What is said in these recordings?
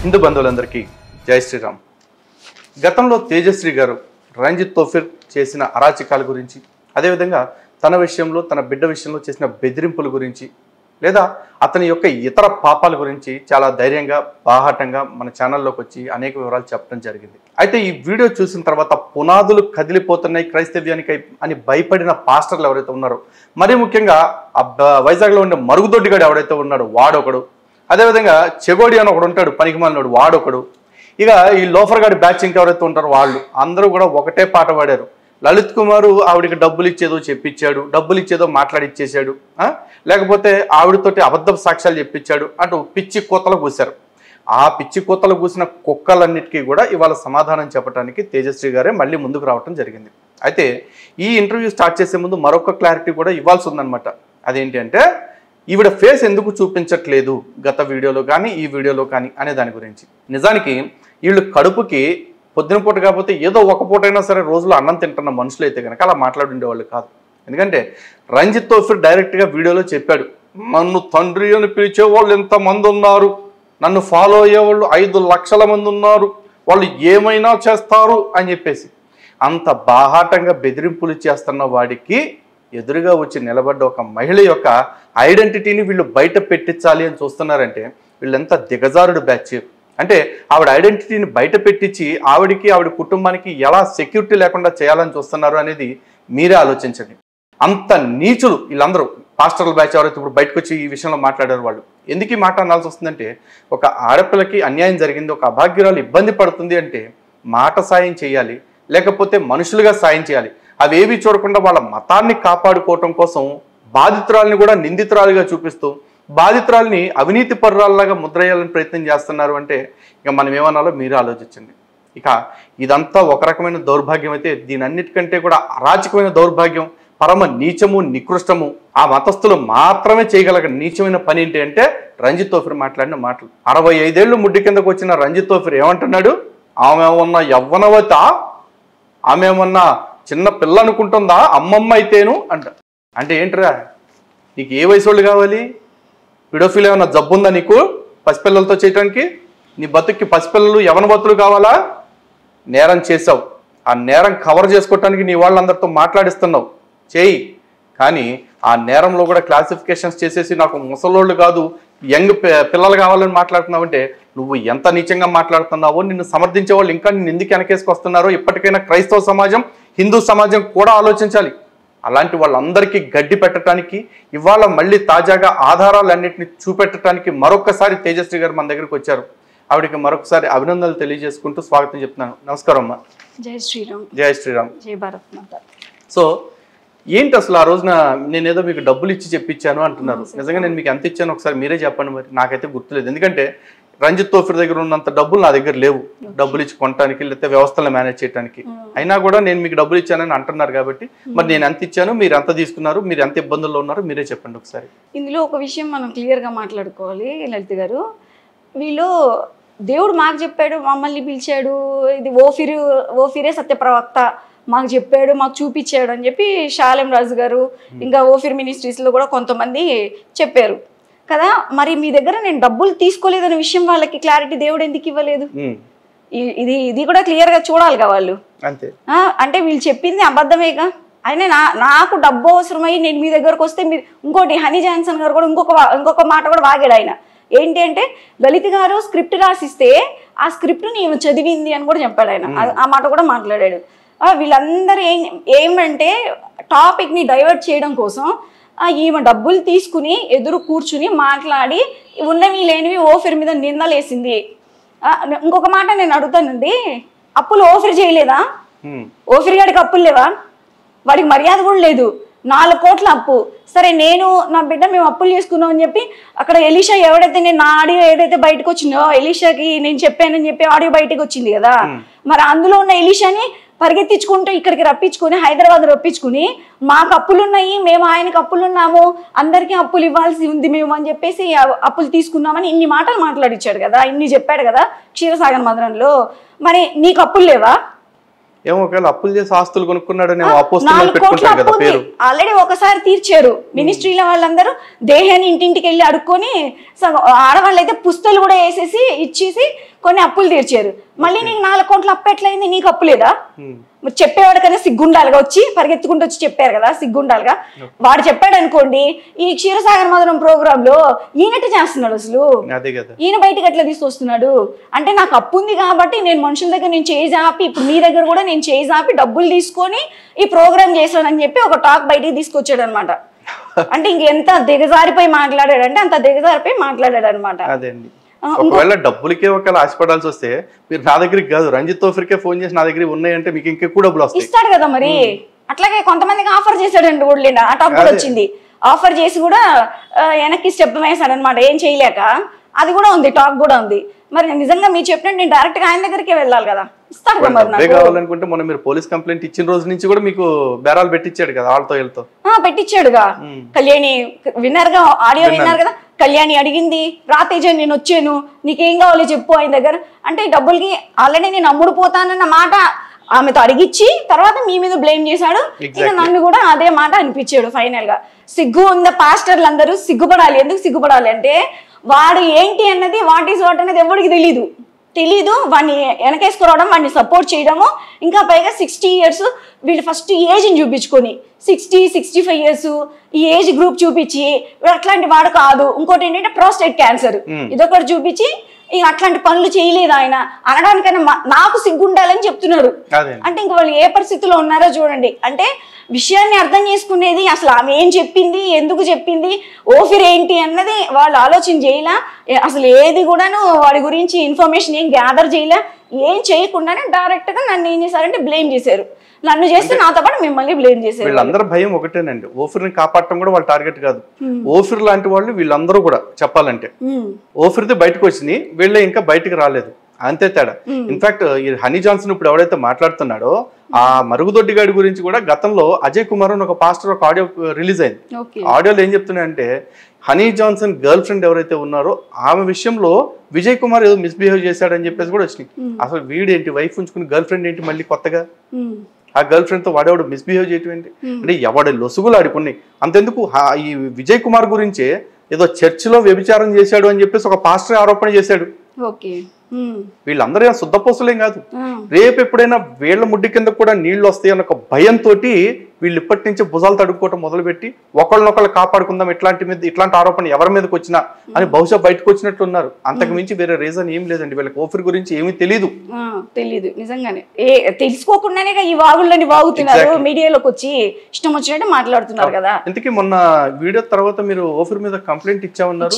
హిందూ బంధువులందరికీ జై శ్రీరామ్. గతంలో తేజశ్రీ గారు రంజిత్ తోఫిర్ చేసిన అరాచకాల గురించి, అదేవిధంగా తన విషయంలో తన బిడ్డ విషయంలో చేసిన బెదిరింపుల గురించి, లేదా అతని యొక్క ఇతర పాపాల గురించి చాలా ధైర్యంగా బాహాటంగా మన ఛానల్లోకి వచ్చి అనేక వివరాలు చెప్పడం జరిగింది. అయితే ఈ వీడియో చూసిన తర్వాత పునాదులు కదిలిపోతున్నాయి క్రైస్తవ్యానికి అని భయపడిన పాస్టర్లు ఎవరైతే ఉన్నారో, మరీ ముఖ్యంగా వైజాగ్లో ఉండే మరుగుదొడ్డిగాడు ఎవరైతే ఉన్నాడో వాడొకడు, అదేవిధంగా చెగోడి అని ఒకడు ఉంటాడు పనికిమాలినోడు వాడొకడు, ఇక ఈ లోఫర్ గాడి బ్యాచ్ ఇంకెవరైతే ఉంటారో వాళ్ళు అందరూ కూడా ఒకటే పాట పాడారు. లలిత్ కుమారు ఆవిడికి డబ్బులు ఇచ్చేదో చెప్పించాడు, డబ్బులు ఇచ్చేదో మాట్లాడిచ్చేసాడు, లేకపోతే ఆవిడతోటి అబద్ధ సాక్ష్యాలు చెప్పించాడు అంటూ పిచ్చి కూతలు కూశారు. ఆ పిచ్చి కూతలు కూసిన కుక్కలన్నిటికీ కూడా ఇవాళ సమాధానం చెప్పడానికి తేజశ్రీ గారే మళ్ళీ ముందుకు రావటం జరిగింది. అయితే ఈ ఇంటర్వ్యూ స్టార్ట్ చేసే ముందు మరొక క్లారిటీ కూడా ఇవ్వాల్సి ఉందన్నమాట. అదేంటి అంటే ఈవిడ ఫేస్ ఎందుకు చూపించట్లేదు గత వీడియోలో కానీ ఈ వీడియోలో కానీ అనే దాని గురించి. నిజానికి వీళ్ళు కడుపుకి పొద్దున పూట కాకపోతే ఏదో ఒక పూటైనా సరే రోజులో అన్నం తింటున్న మనుషులు అయితే కనుక అలా మాట్లాడుండేవాళ్ళు కాదు. ఎందుకంటే రంజిత్ తోఫిర్ డైరెక్ట్గా వీడియోలో చెప్పాడు, నన్ను తండ్రి అని పిలిచే వాళ్ళు ఎంతమంది ఉన్నారు, నన్ను ఫాలో అయ్యేవాళ్ళు 5 లక్షల మంది ఉన్నారు, వాళ్ళు ఏమైనా చేస్తారు అని చెప్పేసి అంత బాహాటంగా బెదిరింపులు చేస్తున్న వాడికి ఎదురుగా వచ్చి నిలబడ్డ ఒక మహిళ యొక్క ఐడెంటిటీని వీళ్ళు బయట పెట్టించాలి అని చూస్తున్నారంటే వీళ్ళెంత దిగజారుడు బ్యాచ్. అంటే ఆవిడ ఐడెంటిటీని బయట పెట్టించి ఆవిడికి ఆవిడ కుటుంబానికి ఎలా సెక్యూరిటీ లేకుండా చేయాలని చూస్తున్నారు అనేది మీరే ఆలోచించండి. అంత నీచులు వీళ్ళందరూ పాస్టర్ల బ్యాచ్ ఎవరైతే ఇప్పుడు బయటకు వచ్చి ఈ విషయంలో మాట్లాడారు. వాళ్ళు ఎందుకు ఈ మాట అనాల్సి వస్తుందంటే, ఒక ఆడపిల్లకి అన్యాయం జరిగింది, ఒక అభాగ్యురాలు ఇబ్బంది పడుతుంది అంటే మాట సాయం చేయాలి, లేకపోతే మనుషులుగా సాయం చేయాలి. అవేవి చూడకుండా వాళ్ళ మతాన్ని కాపాడుకోవటం కోసం బాధితురాలని కూడా నిందితురాలుగా చూపిస్తూ బాధితురాలని అవినీతి పరురాల్లాగా ముద్రయ్యాలని ప్రయత్నం చేస్తున్నారు అంటే ఇక మనం ఏమనాలో మీరు ఆలోచించండి. ఇక ఇదంతా ఒక రకమైన దౌర్భాగ్యం అయితే దీనన్నిటికంటే కూడా అరాచకమైన దౌర్భాగ్యం, పరమ నీచము నికృష్టము, ఆ మతస్థులు మాత్రమే చేయగల నీచమైన పని ఏంటి అంటే రంజిత్ తోఫిర్ మాట్లాడిన మాటలు. 65 ఏళ్ళు ముడ్డి కిందకు వచ్చిన రంజిత్ తోఫిర్ ఏమంటున్నాడు, ఆమె ఉన్న యవ్వనవత, ఆమె ఏమన్నా చిన్న పిల్ల అనుకుంటుందా, అమ్మమ్మ అయితేను అంట. అంటే ఏంట్రా, నీకు ఏ వయసు వాళ్ళు కావాలి? పిడోఫిల్ ఏమన్నా జబ్బు ఉందా నీకు పసిపిల్లలతో చేయటానికి? నీ బతుక్కి పసిపిల్లలు యవన బతులు కావాలా? నేరం చేసావు, ఆ నేరం కవర్ చేసుకోవటానికి నీ వాళ్ళందరితో మాట్లాడిస్తున్నావు, చేయి. కానీ ఆ నేరంలో కూడా క్లాసిఫికేషన్స్ చేసేసి నాకు ముసలోళ్ళు కాదు యంగ్ పిల్లలు కావాలని మాట్లాడుతున్నావు అంటే నువ్వు ఎంత నీచంగా మాట్లాడుతున్నావో, నిన్ను సమర్థించే వాళ్ళు ఇంకా నిన్ను ఎందుకు వెనకేసుకొస్తున్నారో ఇప్పటికైనా క్రైస్తవ సమాజం, హిందూ సమాజం కూడా ఆలోచించాలి. అలాంటి వాళ్ళందరికీ గడ్డి పెట్టడానికి ఇవాళ మళ్ళీ తాజాగా ఆధారాలన్నింటినీ చూపెట్టడానికి మరొకసారి తేజశ్రీ గారు మన దగ్గరికి వచ్చారు. ఆవిడకి మరొకసారి అభినందనలు తెలియజేసుకుంటూ స్వాగతం చెప్తున్నాను. నమస్కారం అమ్మా. జై శ్రీరామ్. జై శ్రీరామ్. జై భారత్ మాత. సో ఏంటి అసలు ఆ రోజున నేనేదో మీకు డబ్బులు ఇచ్చి చెప్పించాను అంటున్నారు. నిజంగా నేను మీకు ఎంత ఇచ్చాను ఒకసారి మీరే చెప్పండి. మరి నాకైతే గుర్తులేదు, ఎందుకంటే రంజిత్ తోఫిర్ దగ్గర ఉన్నంత డబ్బులు నా దగ్గర లేవు డబ్బులు ఇచ్చి కొనడానికి లేకపోతే వ్యవస్థలను మేనేజ్ చేయడానికి. అయినా కూడా నేను మీకు డబ్బులు ఇచ్చానని అంటున్నారు కాబట్టి మరి నేను ఎంత ఇచ్చాను, మీరు ఎంత తీసుకున్నారు, మీరు ఎంత ఇబ్బందుల్లో ఉన్నారు మీరే చెప్పండి ఒకసారి. ఇందులో ఒక విషయం మనం క్లియర్గా మాట్లాడుకోవాలి లలిత్ గారు. వీళ్ళు దేవుడు మాకు చెప్పాడు, మమ్మల్ని పిలిచాడు, ఇది ఓఫిరే సత్యప్రవక్త మాకు చెప్పాడు, మాకు చూపించాడు అని చెప్పి షాలెం రాజు గారు ఇంకా ఓఫిర్ మినిస్ట్రీస్లో కూడా కొంతమంది చెప్పారు కదా. మరి మీ దగ్గర నేను డబ్బులు తీసుకోలేదనే విషయం వాళ్ళకి క్లారిటీ దేవుడు ఎందుకు ఇవ్వలేదు? ఇది కూడా క్లియర్గా చూడాలిగా వాళ్ళు. అంటే వీళ్ళు చెప్పింది అబద్ధమేగా. అయినా నాకు డబ్బు అవసరమై నేను మీ దగ్గరకు వస్తే మీరు ఇంకోటి హనీ జాన్సన్ గారు కూడా ఇంకొక మాట కూడా వాగాడు. ఆయన ఏంటి అంటే లలిత్ గారు స్క్రిప్ట్ రాసిస్తే ఆ స్క్రిప్ట్ నేను చదివింది అని కూడా చెప్పాడు. ఆయన ఆ మాట కూడా మాట్లాడాడు. వీళ్ళందరూ ఏమంటే టాపిక్ని డైవర్ట్ చేయడం కోసం ఈమె డబ్బులు తీసుకుని ఎదురు కూర్చుని మాట్లాడి ఉన్నవి లేనివి ఓఫిర్ మీద నిందలేసింది. ఇంకొక మాట నేను అడుగుతానండి, అప్పులు ఓఫిర్ చేయలేదా? ఓఫిర్ గారికి అప్పులు లేవా? వాడికి మర్యాద కూడా లేదు. 4 కోట్ల అప్పు. సరే నేను నా బిడ్డ మేము అప్పులు చేసుకున్నాం అని చెప్పి అక్కడ ఎలీషా ఎవడైతే నేను నా ఆడియో ఏదైతే బయటకు వచ్చిందో ఎలీషాకి నేను చెప్పానని చెప్పి ఆడియో బయటకు వచ్చింది కదా. మరి అందులో ఉన్న ఎలీషాని పరిగెత్తించుకుంటూ ఇక్కడికి రప్పించుకుని హైదరాబాద్ రప్పించుకుని మాకు అప్పులున్నాయి, మేము ఆయనకు అప్పులున్నాము, అందరికీ అప్పులు ఇవ్వాల్సి ఉంది మేము అని చెప్పేసి అప్పులు తీసుకున్నామని ఇన్ని మాటలు మాట్లాడిచ్చాడు కదా, ఇన్ని చెప్పాడు కదా క్షీరసాగర్ మధురంలో. మరి నీకు అప్పులు లేవా? ఏమో ఒకవేళ అప్పులు చేసి ఆస్తులు కొనుక్కున్నాడని 4 కోట్ల అప్పు ఉంది ఆల్రెడీ ఒకసారి తీర్చారు. మినిస్ట్రీలో వాళ్ళందరూ దేహాన్ని ఇంటింటికి వెళ్ళి అడుక్కొని ఆడవాళ్ళు అయితే పుస్తలు కూడా వేసేసి ఇచ్చేసి కొన్ని అప్పులు తీర్చారు. మళ్ళీ నీకు 4 కోట్ల అప్పు ఎట్లయింది, నీకు అప్పు లేదా? చెప్పేవాడు కదా సిగ్గుండాలిగా, వచ్చి పరిగెత్తుకుంటూ వచ్చి చెప్పారు కదా సిగ్గుండాలిగా. వాడు చెప్పాడు అనుకోండి, ఈ క్షీరసాగర్ మధురం ప్రోగ్రామ్ లో ఈయనట్టు చేస్తున్నాడు. అసలు ఈయన బయటకు ఎట్లా తీసుకొస్తున్నాడు అంటే, నాకు అప్పు ఉంది కాబట్టి నేను మనుషుల దగ్గర నేను చేయి జాపి, ఇప్పుడు మీ దగ్గర కూడా నేను చేయి జాపి డబ్బులు తీసుకొని ఈ ప్రోగ్రామ్ చేశానని చెప్పి ఒక టాక్ బయటికి తీసుకొచ్చాడు అనమాట. అంటే ఇంకెంత దిగజారిపోయి మాట్లాడాడంటే అంత దిగజారిపోయి మాట్లాడాడు అనమాట. ఒకవేళ డబ్బులకే ఒకవేళ ఆశపడాల్సి వస్తే మీరు నా దగ్గరికి కాదు రంజిత్ తోఫిర్కే ఫోన్ చేసి నా దగ్గర ఉన్నాయంటే మీకు ఇంకెక్కువ డబ్బులు వస్తాయి. ఇస్తాడు కదా మరి. అట్లాగే కొంతమందికి ఆఫర్ చేశాడండి ఊళ్ళో, ఆ టాప్ కూడా వచ్చింది. ఆఫర్ చేసి కూడా వెనక్కి స్టెప్ వేసాడు అనమాట, ఏం చేయలేక. అది కూడా ఉంది, టాక్ కూడా ఉంది. మరి నిజంగా మీరు చెప్పినట్టు నేను డైరెక్ట్ గా ఆయన దగ్గరికి వెళ్ళాలి కదా, ఇస్తాడు కదా మరి. నాకు కావాలనుకుంటే మొన్న మీరు పోలీస్ కంప్లైంట్ ఇచ్చిన రోజు నుంచి కూడా మీకు బేరాలు పెట్టించాడు కదా వాళ్ళతో వీళ్ళతో. పెట్టించాడుగా. కళ్యాణి విన్నారు గా, ఆడియో విన్నారు కదా, కళ్యాణి అడిగింది రాతేజ నేను వచ్చాను నీకేం కావాలో చెప్పు ఆయన దగ్గర అంటే, డబ్బులకి ఆల్రెడీ నేను అమ్ముడు పోతానన్న మాట ఆమెతో అడిగిచ్చి తర్వాత మీ మీద బ్లేమ్ చేశాడు. ఇక నన్ను కూడా అదే మాట అనిపించాడు ఫైనల్ గా. సిగ్గు ఉందా పాస్టర్లు అందరూ సిగ్గుపడాలి. ఎందుకు సిగ్గుపడాలి అంటే, వాడు ఏంటి అన్నది వాట్ ఈస్ వాట్ అనేది ఎవరికి తెలీదు. వాడిని వెనకేసుకురావడం, వాడిని సపోర్ట్ చేయడము, ఇంకా పైగా 60 years వీళ్ళు ఫస్ట్ ఏజ్ని చూపించుకొని 60-65 years ఈ ఏజ్ గ్రూప్ చూపించి అట్లాంటి వాడు కాదు. ఇంకోటి ఏంటంటే ప్రోస్టేట్ క్యాన్సర్, ఇదొకటి చూపించి ఇక అట్లాంటి పనులు చేయలేదు ఆయన అనడానికైనా నాకు సిగ్గుండాలని చెప్తున్నారు. అంటే ఇంక వాళ్ళు ఏ పరిస్థితిలో ఉన్నారో చూడండి. అంటే విషయాన్ని అర్థం చేసుకునేది అసలు ఆమె ఏం చెప్పింది, ఎందుకు చెప్పింది, ఓఫిర్ ఏంటి అన్నది వాళ్ళు ఆలోచన చేయలే. అసలు ఏది కూడాను వాడి గురించి ఇన్ఫర్మేషన్ ఏం గ్యాదర్ చేయలే. ఏం చేయకుండానే డైరెక్ట్ గా నన్ను ఏం చేశారంటే బ్లేమ్ చేశారు. నన్ను చేస్తే నాతో పాటు మిమ్మల్ని బ్లేమ్ చేశారు. వీళ్ళందరూ భయం ఒకటేనండి, ఓఫిర్ని కాపాడటం కూడా వాళ్ళ టార్గెట్ కాదు. ఓఫిర్ లాంటి వాళ్ళు వీళ్ళందరూ కూడా చెప్పాలంటే ఓఫిర్ది బయటకు వచ్చింది, వీళ్ళే ఇంకా బయటకు రాలేదు, అంతే తేడా. ఇన్ఫాక్ట్ ఈ హనీ జాన్సన్ ఇప్పుడు ఎవడైతే మాట్లాడుతున్నాడో ఆ మరుగుదొడ్డి గాడి గురించి కూడా గతంలో అజయ్ కుమార్ అని ఒక పాస్టర్ ఒక ఆడియో రిలీజ్ అయింది. ఆడియోలో ఏం చెప్తున్నాయంటే, హనీ జాన్సన్ గర్ల్ ఫ్రెండ్ ఎవరైతే ఉన్నారో ఆమె విషయంలో విజయ్ కుమార్ ఏదో మిస్బిహేవ్ చేశాడని చెప్పేసి కూడా వచ్చినాయి. అసలు వీడేంటి వైఫ్ ఉంచుకుని గర్ల్ ఫ్రెండ్ ఏంటి మళ్ళీ కొత్తగా, ఆ గర్ల్ ఫ్రెండ్ తో వాడేవాడు మిస్బిహేవ్ చేయటం ఏంటి అంటే, ఎవడ లొసుగులు ఆడుకున్నాయి. అంతెందుకు ఈ విజయ్ కుమార్ గురించే ఏదో చర్చిలో వ్యభిచారం చేశాడు అని చెప్పేసి ఒక పాస్టర్ ఆరోపణ చేశాడు. వీళ్ళందరూ శుద్ధపోసలేం కాదు. రేపు ఎప్పుడైనా వీళ్ళ ముడ్డి కింద కూడా నీళ్లు వస్తాయి అన్న ఒక భయంతో వీళ్ళు ఇప్పటి నుంచి భుజాలు తడుక్కోవటం మొదలుపెట్టి ఒకళ్ళనొకళ్ళు కాపాడుకుందాం, ఇట్లాంటి ఆరోపణ ఎవరి మీదకి వచ్చినా అని బహుశా బయటకు వచ్చినట్లున్నారు. అంతకు మించి వేరే రీజన్ ఏం లేదండి. వీళ్ళకి ఓఫిర్ గురించి ఏమీ తెలీదు నిజంగానే. తెలుసుకోకుండానే ఈ వాగుళ్ళని వాగుతున్నారు, మీడియాలోకి వచ్చి ఇష్టం వచ్చినట్టు మాట్లాడుతున్నారు కదా. ఇంతకీ మొన్న వీడియో తర్వాత మీరు ఓఫిర్ మీద కంప్లైంట్ ఇచ్చామన్నారు.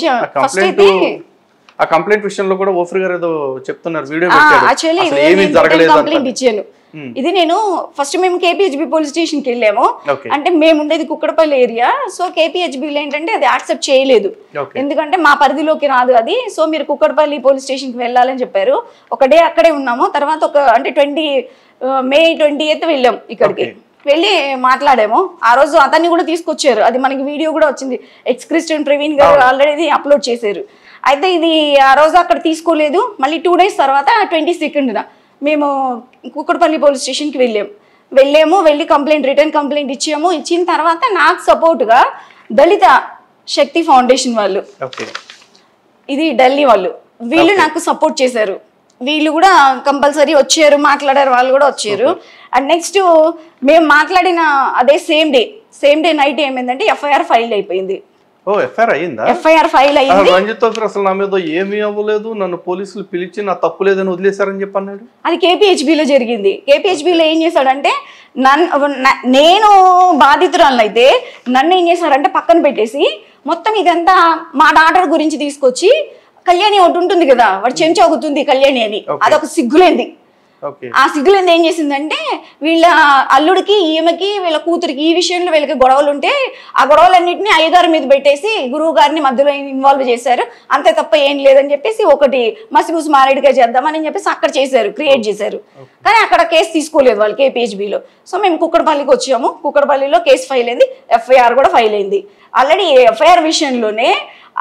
ఆ కంప్లైంట్ విషయంలో కూడా ఓఫిర్ గారు ఏదో చెప్తున్నారు, వీడియో కంప్లైంట్ ఇచ్చాను. ఇది నేను ఫస్ట్ మేము KPHB పోలీస్ స్టేషన్ కి వెళ్ళాము. అంటే మేము ఉండేది కుక్కడపల్లి ఏరియా. సో KPHBలో ఏంటంటే అది యాక్సెప్ట్ చేయలేదు, ఎందుకంటే మా పరిధిలోకి రాదు అది. సో మీరు కుక్కడపల్లి పోలీస్ స్టేషన్ కి వెళ్ళాలని చెప్పారు. ఒక డే అక్కడే ఉన్నాము. తర్వాత అంటే May 20th వెళ్ళాం ఇక్కడికి. వెళ్ళి మాట్లాడాము. ఆ రోజు అతన్ని కూడా తీసుకొచ్చారు, అది మనకి వీడియో కూడా వచ్చింది. ఎక్స్ క్రిస్టియన్ ప్రవీణ్ గారు ఆల్రెడీ అప్లోడ్ చేశారు. అయితే ఇది ఆ రోజు అక్కడ తీసుకోలేదు. మళ్ళీ 2 days తర్వాత 22nd మేము కుక్కడపల్లి పోలీస్ స్టేషన్కి వెళ్ళాము. వెళ్ళి రిటర్న్ కంప్లైంట్ ఇచ్చాము. ఇచ్చిన తర్వాత నాకు సపోర్ట్గా దళిత శక్తి ఫౌండేషన్ వాళ్ళు, ఇది ఢిల్లీ వాళ్ళు, వీళ్ళు నాకు సపోర్ట్ చేశారు. వీళ్ళు కూడా కంపల్సరీ వచ్చారు, మాట్లాడారు, వాళ్ళు కూడా వచ్చారు. అండ్ నెక్స్ట్ మేము మాట్లాడిన అదే సేమ్ డే నైట్ ఏమైందంటే FIR ఫైల్ అయిపోయింది. FIR ఫైల్ అయింది. రంజిత్ తోఫిర్ అసలు నా మీద ఏమీ అవ్వలేదు, నన్ను పోలీసులు పిలిచి నా తప్పు లేదని వదిలేశారని చెప్పి అన్నాడు. అది KPHBలో జరిగింది. KPHBలో ఏం చేశాడంటే, నేను బాధితురాలను అయితే నన్ను ఏం చేశాడంటే పక్కన పెట్టేసి మొత్తం ఇదంతా మా డాటర్ గురించి తీసుకొచ్చి, కళ్యాణి ఒకటి ఉంటుంది కదా, వాడు చెంచా ఒకతుంది కళ్యాణి అని, అదొక సిగ్గులేంది. ఆ సిగ్గులేంది ఏం చేసిందంటే, వీళ్ళ అల్లుడికి ఈమెకి వీళ్ళ కూతురికి ఈ విషయంలో వీళ్ళకి గొడవలు ఉంటే ఆ గొడవలన్నింటినీ అయ్యగారి మీద పెట్టేసి గురువు గారిని మధ్యలో ఇన్వాల్వ్ చేశారు. అంతే తప్ప ఏం లేదని చెప్పేసి ఒకటి మసిబూసి మారేడుగా చేద్దామని చెప్పేసి అక్కడ క్రియేట్ చేశారు. కానీ అక్కడ కేసు తీసుకోలేదు వాళ్ళు KPHBలో. సో మేము కుక్కడపల్లికి వచ్చాము. కుక్కడపల్లిలో కేసు ఫైల్ అయింది, FIR కూడా ఫైల్ అయింది. ఆల్రెడీ FIR విషయంలోనే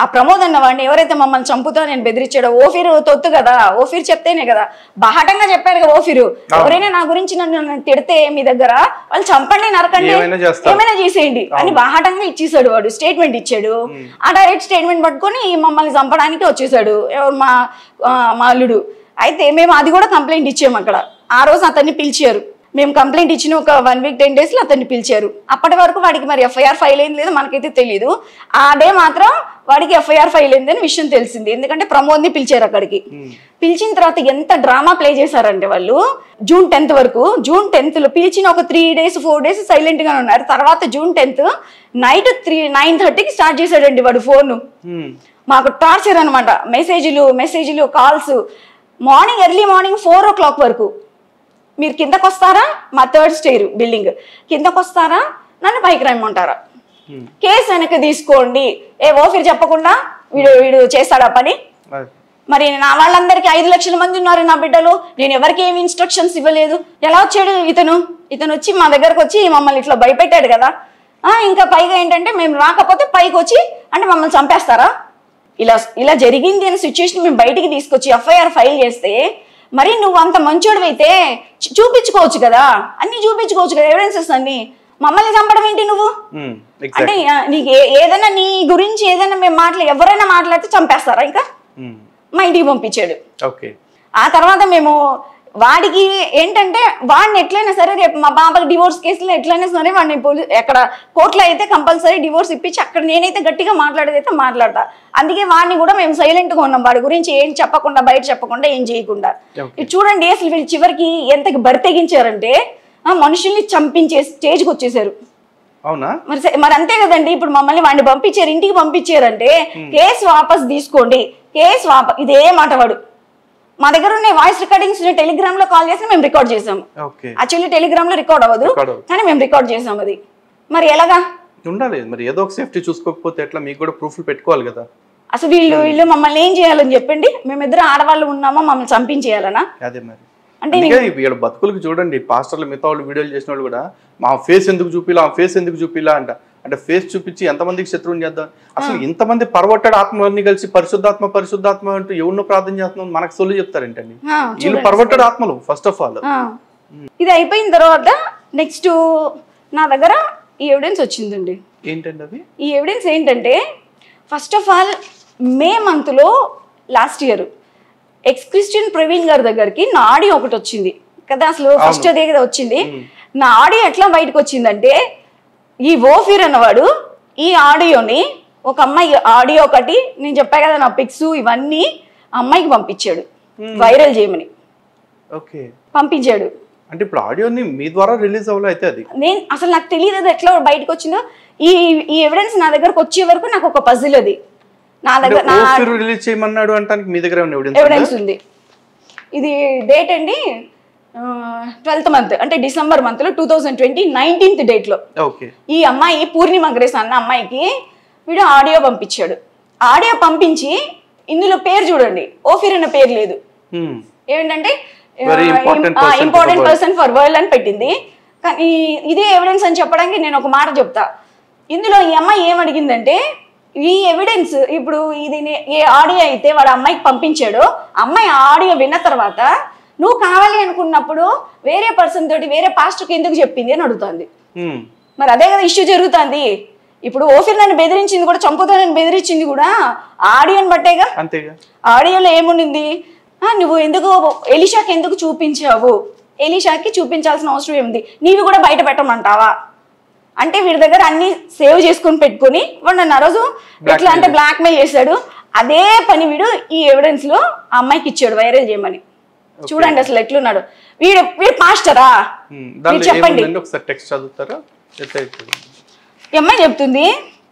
ఆ ప్రమోద్ అన్న వాడిని ఎవరైతే మమ్మల్ని చంపుతా నేను బెదిరించాడో, ఓఫీర్ తొత్తు కదా, ఓఫీర్ చెప్తేనే కదా, బాహాటంగా చెప్పాడు కదా ఓఫీరు, ఎవరైనా నా గురించి నన్ను తిడితే మీ దగ్గర వాళ్ళు చంపండి, నరకండి, ఏమైనా చేసేయండి అని బాహాటంగా ఇచ్చేసాడు. వాడు స్టేట్మెంట్ ఇచ్చాడు. ఆ డైరెక్ట్ స్టేట్మెంట్ పట్టుకొని మమ్మల్ని చంపడానికి వచ్చేసాడు మా అల్లుడు. అయితే మేము అది కూడా కంప్లైంట్ ఇచ్చాము అక్కడ. ఆ రోజు అతన్ని పిలిచారు. మేము కంప్లైంట్ ఇచ్చిన ఒక 1 వీక్ 10 డేస్లో అతన్ని పిలిచారు. అప్పటి వరకు వాడికి మరి ఎఫ్ఐఆర్ ఫైల్ అయింది లేదు మనకైతే తెలియదు. ఆ డే మాత్రం వాడికి ఎఫ్ఐఆర్ ఫైల్ అయిందని విషయం తెలిసింది. ఎందుకంటే ప్రమోద్ని పిలిచారు అక్కడికి. పిలిచిన తర్వాత ఎంత డ్రామా ప్లే చేశారంటే వాళ్ళు జూన్ 10th వరకు. జూన్ 10th పిలిచిన ఒక 3 డేస్ 4 డేస్ సైలెంట్ గానే ఉన్నారు. తర్వాత జూన్ 10th నైట్ 9:30కి స్టార్ట్ చేశాడండి వాడు ఫోన్. మాకు టార్చర్ అనమాట. మెసేజ్లు కాల్స్. ఎర్లీ మార్నింగ్ 4 o'clock వరకు మీరు కిందకు వస్తారా, మా 3rd స్టేర్ బిల్డింగ్ కిందకు వస్తారా, నన్ను పైకి రమ్మంటారా, కేసు వెనక్కి తీసుకోండి. ఓఫీర్ చెప్పకుండా వీడు చేస్తాడా పని? మరి నా వాళ్ళందరికీ 5 లక్షల మంది ఉన్నారు నా బిడ్డలు, నేను ఎవరికి ఏమి ఇన్స్ట్రక్షన్స్ ఇవ్వలేదు. ఎలా వచ్చాడు ఇతను వచ్చి మా దగ్గరకు వచ్చి మమ్మల్ని ఇట్లా భయపెట్టాడు కదా. ఇంకా పైగా ఏంటంటే మేము రాకపోతే పైకి వచ్చి అంటే మమ్మల్ని చంపేస్తారా? ఇలా జరిగింది అనే సిచ్యువేషన్ మేము బయటికి తీసుకొచ్చి ఎఫ్ఐఆర్ ఫైల్ చేస్తే, మరి నువ్వు అంత మంచోడు అయితే చూపించుకోవచ్చు కదా, అన్ని చూపించుకోవచ్చు కదా, ఎవిడెన్సెస్ అన్ని. మమ్మల్ని చంపడం ఏంటి నువ్వు? అంటే నీకు ఏదైనా నీ గురించి ఏదైనా మేము ఎవరైనా మాట్లాడితే చంపేస్తారా? ఇంకా మా ఇంటికి పంపించాడు. ఆ తర్వాత మేము వాడికి ఏంటంటే వాడిని ఎట్లయినా సరే రేపు మా బాబాకి డివోర్స్ కేసులో ఎట్లయినా సరే వాడిని ఎక్కడ కోర్టులో అయితే కంపల్సరీ డివోర్స్ ఇప్పించి అక్కడ నేనైతే గట్టిగా మాట్లాడేదైతే మాట్లాడతా. అందుకే వాడిని కూడా మేము సైలెంట్గా ఉన్నాం. వాడి గురించి ఏం చెప్పకుండా బయట చెప్పకుండా ఏం చేయకుండా. ఇది చూడండి అసలు వీళ్ళు చివరికి ఎంతకి బరితెగించారంటే మనుషుల్ని చంపించే స్టేజ్కి వచ్చేసారు. అవునా? మరి అంతే కదండి. ఇప్పుడు మమ్మల్ని వాడిని పంపించారు, ఇంటికి పంపించారంటే కేసు వాపస్ తీసుకోండి, ఇదే మాట వాడు. మా దగ్గర ఉన్న వాయిస్ రికార్డింగ్స్ టెలిగ్రామ్ లో కాల్ చేసి మేము రికార్డ్ చేసాము. యాక్చువల్లీ టెలిగ్రామ్ లో రికార్డ్ అవ్వదు కానీ మేము రికార్డ్ చేసాం. అది మరి ఎలాగా ఉండాలి? మరి ఏదో ఒక సేఫ్టీ చూసుకోకపోతే ఎట్లా? మీకు కూడా ప్రూఫ్లు పెట్టుకోవాలి కదా. అసలు వీళ్ళు మమ్మల్ని ఏం చేయాలని చెప్పండి? మేమిద్దరు ఆడవాళ్ళు ఉన్నామా, మమ్మల్ని చంపించేయాలనా? అదే మరి. అంటే ఇక్కడ బతుకులకు చూడండి, పాస్టర్లు మిగతా వాళ్ళు వీడియోలు చేసిన వాళ్ళు కూడా మా ఫేస్ ఎందుకు చూపిలా అంటే ఫేస్ చూపించి ఎంతమందికి శత్రువుని చేద్దాం. అసలు ఇంతమంది పరవట్టాడు ఆత్మలన్నీ కలిసి పరిశుద్ధాత్మ అంటూ ఎవరినో ప్రార్థన చేస్తున్నాం, మనకు సొల్లు చెప్తారేంటండి? వీళ్ళు పరవట్టాడు ఆత్మలు ఫస్ట్ ఆఫ్ ఆల్. ఇది అయిపోయిన తర్వాత నెక్స్ట్ నా దగ్గర ఈ ఎవిడెన్స్ వచ్చిందండి. ఏంటండి అది? ఈ ఎవిడెన్స్ ఏంటంటే ఫస్ట్ ఆఫ్ ఆల్ మే మంత్లో last year ex Christian Praveen గారి దగ్గరికి నా ఆడియో ఒకటి వచ్చింది కదా. అసలు ఫస్ట్ అదే కదా వచ్చింది. నా ఆడియో ఎట్లా బయటకు వచ్చిందంటే ఈ ఓఫీర్ అన్నవాడు ఈ ఆడియోని ఒక అమ్మాయి ఆడియో ఒకటి నేను చెప్పా కదా నా పిక్స్ ఇవన్నీ అమ్మాయికి పంపించాడు వైరల్ చేయమని. పంపించాడు. అంటే ఇప్పుడు ఆడియోని మీ ద్వారా రిలీజ్ అవ్వలే అయితే అది నేను అసలు నాకు తెలియదు అది ఎట్లా బయటకు వచ్చిందో. ఈ ఎవిడెన్స్ నా దగ్గరకు వచ్చే వరకు నాకు ఒక పజిల్. అది నా దగ్గర రిలీజ్ చేయమన్నాడు అంటానికి మీ దగ్గర ఎవిడెన్స్ ఉంది. ఇది డేట్ అండి 12th మంత్ అంటే డిసెంబర్ మంత్లో 2020 19th డేట్లో ఈ అమ్మాయి పూర్ణిమ గ్రేస్ అన్న అమ్మాయికి వీడు ఆడియో పంపించాడు. ఆడియో పంపించి ఇందులో పేరు చూడండి, ఓఫీర్ అన్న పేరు లేదు. ఏంటంటే ఇంపార్టెంట్ పర్సన్ ఫర్ వరల్డ్ అని పెట్టింది. కానీ ఇదే ఎవిడెన్స్ అని చెప్పడానికి నేను ఒక మాట చెప్తా. ఇందులో ఈ అమ్మాయి ఏమడిగిందంటే ఈ ఎవిడెన్స్ ఇప్పుడు ఇది ఏ ఆడియో అయితే వాడు అమ్మాయికి పంపించాడో అమ్మాయి ఆడియో విన్న తర్వాత నువ్వు కావాలి అనుకున్నప్పుడు వేరే పర్సన్ తోటి వేరే పాస్టర్కి ఎందుకు చెప్పింది అని అడుగుతుంది. మరి అదే కదా ఇష్యూ జరుగుతుంది. ఇప్పుడు ఓఫీర్ నన్ను బెదిరించింది కూడా, చంపుతానని బెదిరించింది కూడా ఆడియోని బట్టేగా. ఆడియోలో ఏముండింది? నువ్వు ఎందుకు ఎలీషాకి ఎందుకు చూపించావు, ఎలీషాకి చూపించాల్సిన అవసరం ఏముంది, నీవి కూడా బయట పెట్టమంటావా అంటే వీడి దగ్గర అన్ని సేవ్ చేసుకుని పెట్టుకుని వాడు నన్ను ఆ రోజు ఎట్లా అంటే బ్లాక్మెయిల్ చేశాడు. అదే పని వీడు ఈ ఎవిడెన్స్ లో ఆ అమ్మాయికి ఇచ్చాడు వైరల్ చేయమని. చూడండి అసలు ఎట్లున్నాడు వీడు పాస్టరా? చెప్పండి. అమ్మాయి చెప్తుంది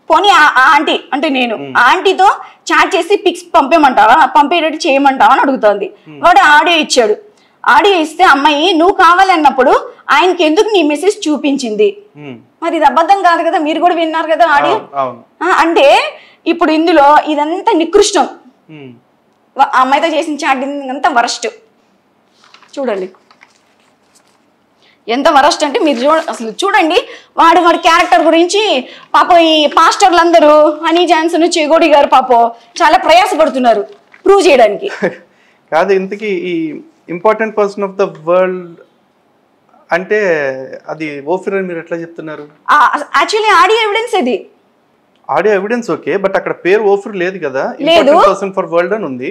పోనీ ఆంటీ అంటే నేను ఆంటీతో చాట్ చేసి పిక్స్ పంపేమంటావా, పంపేటట్టు చేయమంటావా అని అడుగుతుంది. వాడు ఆడియో ఇచ్చాడు. ఆడియో ఇస్తే అమ్మాయి నువ్వు కావాలి అన్నప్పుడు ఆయనకి ఎందుకు నీ మెసేజ్ చూపించింది? మరి ఇది అబద్ధం కాదు కదా, మీరు కూడా విన్నారు కదా ఆడియో. అంటే ఇప్పుడు ఇందులో ఇదంతా నికృష్టం. అమ్మాయితో చేసిన చాటింగ్ అంతా వరస్ట్. చూడండి ఎంత వరస్ట్ అంటే మీరు అసలు చూడండి వాడి క్యారెక్టర్ గురించి పాపం ఈ పాస్టర్లందరూ హనీ జాన్సన్ చెగోడి గారు పాపం చాలా ప్రయాసపడుతున్నారు ప్రూవ్ చేయడానికి. కాదు, ఇంతకీ ఈ important person of the world అంటే అది ఓఫిర్ అని మీరు ఎట్లా చెప్తున్నారు? యాక్చువల్లీ ఆడియో ఎవిడెన్స్ ఇది. ఆడియో ఎవిడెన్స్ ఓకే, బట్ అక్కడ పేరు ఓఫిర్ లేదు కదా, ఇంపార్టెంట్ పర్సన్ ఫర్ వరల్డ్ అని ఉంది.